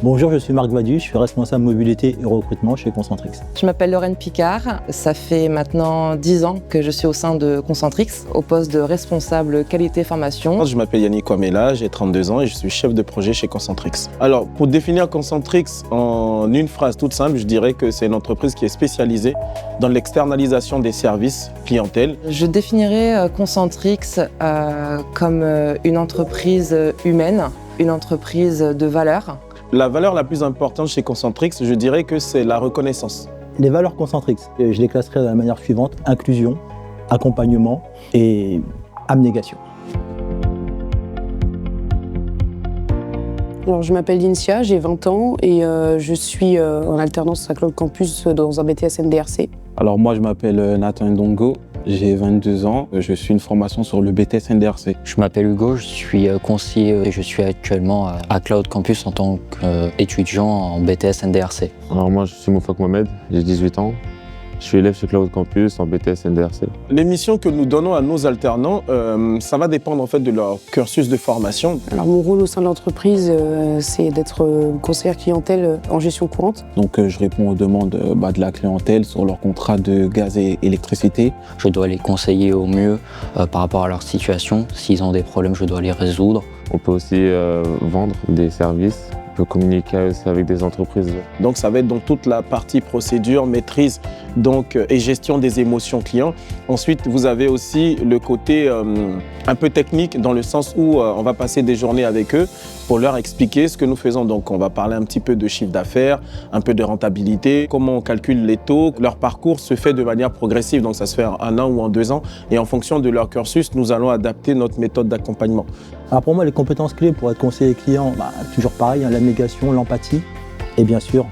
Bonjour, je suis Marc Vadu, je suis responsable mobilité et recrutement chez Concentrix. Je m'appelle Lorraine Picard, ça fait maintenant 10 ans que je suis au sein de Concentrix, au poste de responsable qualité formation. Je m'appelle Yannick Ouamela, j'ai 32 ans et je suis chef de projet chez Concentrix. Alors, pour définir Concentrix en une phrase toute simple, je dirais que c'est une entreprise qui est spécialisée dans l'externalisation des services clientèle. Je définirais Concentrix comme une entreprise humaine, une entreprise de valeur. La valeur la plus importante chez Concentrix, je dirais que c'est la reconnaissance. Les valeurs Concentrix, je les classerai de la manière suivante: inclusion, accompagnement et abnégation. Alors, je m'appelle Lincia, j'ai 20 ans et je suis en alternance à Cloud Campus dans un BTS NDRC. Alors moi je m'appelle Nathan Ndongo, j'ai 22 ans, je suis une formation sur le BTS NDRC. Je m'appelle Hugo, je suis conseiller et je suis actuellement à Cloud Campus en tant qu'étudiant en BTS NDRC. Alors moi je suis Moufak Mohamed, j'ai 18 ans. Je suis élève chez Cloud Campus en BTS NDRC. Les missions que nous donnons à nos alternants, ça va dépendre en fait de leur cursus de formation. Alors, mon rôle au sein de l'entreprise, c'est d'être conseillère clientèle en gestion courante. Donc je réponds aux demandes de la clientèle sur leur contrat de gaz et électricité. Je dois les conseiller au mieux par rapport à leur situation. S'ils ont des problèmes, je dois les résoudre. On peut aussi vendre des services. On peut communiquer aussi avec des entreprises. Donc ça va être dans toute la partie procédure, maîtrise et gestion des émotions clients. Ensuite, vous avez aussi le côté un peu technique dans le sens où on va passer des journées avec eux pour leur expliquer ce que nous faisons. Donc on va parler un petit peu de chiffre d'affaires, un peu de rentabilité, comment on calcule les taux. Leur parcours se fait de manière progressive, donc ça se fait en 1 an ou en 2 ans. Et en fonction de leur cursus, nous allons adapter notre méthode d'accompagnement. Alors pour moi, les compétences clés pour être conseiller client, toujours pareil, l'abnégation, l'empathie et bien sûr,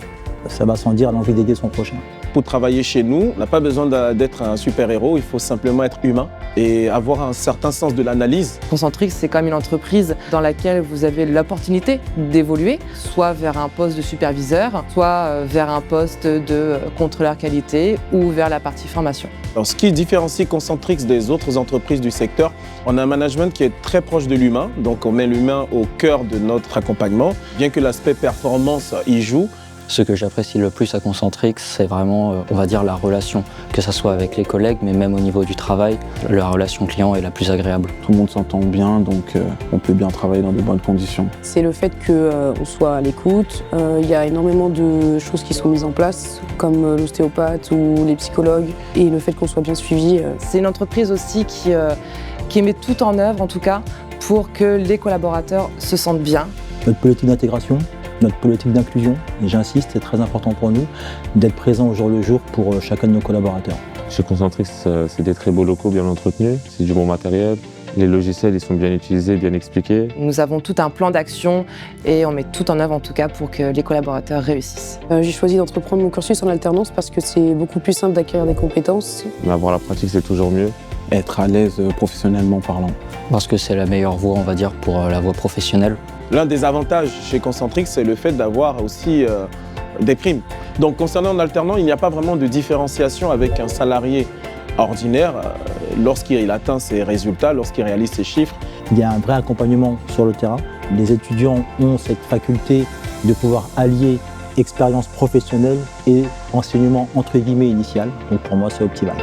ça va sans dire, l'envie d'aider son prochain. Pour travailler chez nous, on n'a pas besoin d'être un super-héros, il faut simplement être humain et avoir un certain sens de l'analyse. Concentrix, c'est quand même une entreprise dans laquelle vous avez l'opportunité d'évoluer, soit vers un poste de superviseur, soit vers un poste de contrôleur qualité ou vers la partie formation. Alors, ce qui différencie Concentrix des autres entreprises du secteur, on a un management qui est très proche de l'humain, donc on met l'humain au cœur de notre accompagnement, bien que l'aspect performance y joue. Ce que j'apprécie le plus à Concentrix, c'est vraiment, on va dire, la relation, que ce soit avec les collègues, mais même au niveau du travail, la relation client est la plus agréable. Tout le monde s'entend bien, donc on peut bien travailler dans de bonnes conditions. C'est le fait qu'on soit à l'écoute. Il y a énormément de choses qui sont mises en place, comme l'ostéopathe ou les psychologues, et le fait qu'on soit bien suivi. C'est une entreprise aussi qui met tout en œuvre, en tout cas, pour que les collaborateurs se sentent bien. Notre politique d'intégration, notre politique d'inclusion, et j'insiste, c'est très important pour nous d'être présent au jour le jour pour chacun de nos collaborateurs. Chez Concentrix, c'est des très beaux locaux bien entretenus, c'est du bon matériel. Les logiciels, ils sont bien utilisés, bien expliqués. Nous avons tout un plan d'action et on met tout en œuvre en tout cas pour que les collaborateurs réussissent. J'ai choisi d'entreprendre mon cursus en alternance parce que c'est beaucoup plus simple d'acquérir des compétences. Mais avoir la pratique, c'est toujours mieux. Être à l'aise professionnellement parlant. Parce que c'est la meilleure voie, on va dire, pour la voie professionnelle. L'un des avantages chez Concentrix, c'est le fait d'avoir aussi des primes. Donc concernant un alternant, il n'y a pas vraiment de différenciation avec un salarié ordinaire lorsqu'il atteint ses résultats, lorsqu'il réalise ses chiffres. Il y a un vrai accompagnement sur le terrain. Les étudiants ont cette faculté de pouvoir allier expérience professionnelle et enseignement entre guillemets initial. Donc pour moi, c'est optimal.